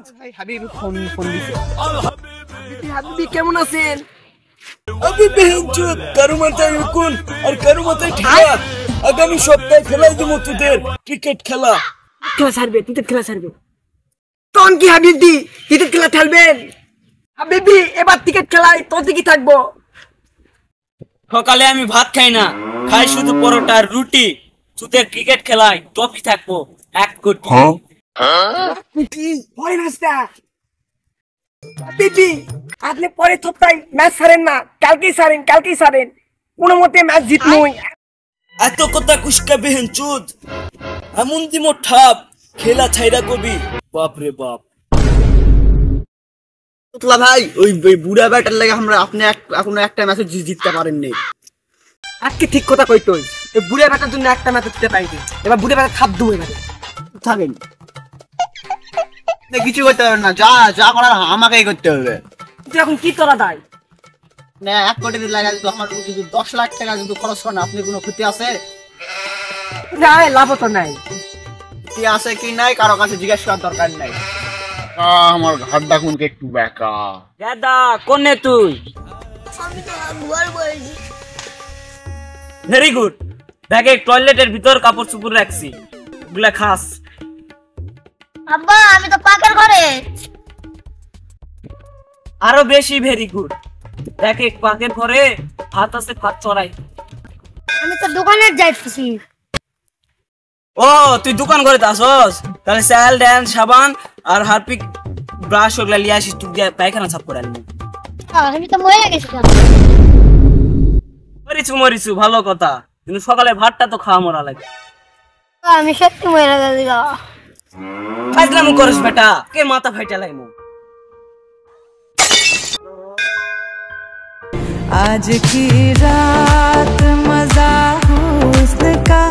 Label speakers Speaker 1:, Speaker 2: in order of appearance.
Speaker 1: চুদ Habib phone দিছে হাবিবি কেমন আছেন
Speaker 2: হাবিবি চুদ কারো মাথায় উকুন আর কারো মাথায় ঠেলা আগামী সপ্তাহে খেলাই দেবো তোদের ক্রিকেট খেলা
Speaker 1: ক্রিকেট খেলা ছাড়বে তখন কি হাবিবি ক্রিকেট খেলা খেলবেন হাবিবি এবার ক্রিকেট খেলায় তোর দিকে থাকবো
Speaker 3: সকালে আমি ভাত খাই না খাই শুধু পরোটা আর রুটি তোদের ক্রিকেট খেলায় ট্রফি থাকবো 1 কোটি
Speaker 1: কি হয় নাস্তা হাবিবি আপনি পরে সপ্তাহে ম্যাচ ছাড়েন না কালকেই ছাড়েন কোনো মতে ম্যাচ জিতবই
Speaker 2: এত কথা কুসকা বেহেন চুদ এমন দিমো ঠাপ খেলা ছাইরা কবি বাপ রে বাপ
Speaker 4: তোতলা ভাই ওই বুড়া ব্যাটার লাগে আমরা আপনি এখনো একটা ম্যাচে জিততে পারেননি
Speaker 1: আজকে ঠিক কথা কই তুই এই বুড়া ব্যাটার জন্য একটা ম্যাচ জিততে পাইনি এবার বুড়া ব্যাটা খাপ দুই এবারে
Speaker 4: থাকেন কিছু করতে হবে না যা করার আমাকেই করতে হবে
Speaker 1: তুই এখন কি করা দায়
Speaker 4: না 1 কোটি দিন লাগা আমার যদি 10 লাখ টাকা যদি খরচ করেন আপনি কোনো ক্ষতি আছে
Speaker 1: না লাভ তো নাই
Speaker 4: কি আছে কি নাই কারো কাছে জিজ্ঞাসা করার দরকার নাই
Speaker 5: আমার ঘাটটা কোনকে একটু বেকা
Speaker 3: দাদা কোনে তুই
Speaker 6: আমি তো ঘর বলছি
Speaker 3: ভেরি গুড ব্যাগে টয়লেটের ভিতর কাপড় চুপড় রাখছি ওগুলা খাস
Speaker 6: আব্বা আমি তো পাকের ঘরে
Speaker 3: আরো বেশি ভেরি গুড ব্যাগে পাকের ঘরে ভাত আছে ভাত চড়াই
Speaker 6: আমি তো দোকানে যাইতেছি
Speaker 3: ও তুই দোকান করে আসস তাহলে স্যাল ড্যান সাবান আর হারপিক ব্রাশ ওগুলা লিয়ে আসিস তুই পায়খানা সাফ করে আনবি
Speaker 6: আমি তো মরে গেছিলাম
Speaker 3: মরিচু ভালো কথা কিন্তু সকালে ভাতটা তো খাওয়া মরা লাগে
Speaker 6: আমি সত্যি মরে গেছিলাম
Speaker 3: ফাজলাম করিস বেটা কে মাথা ফাইটা লাইমু
Speaker 7: आज की रात मजा हुस्न का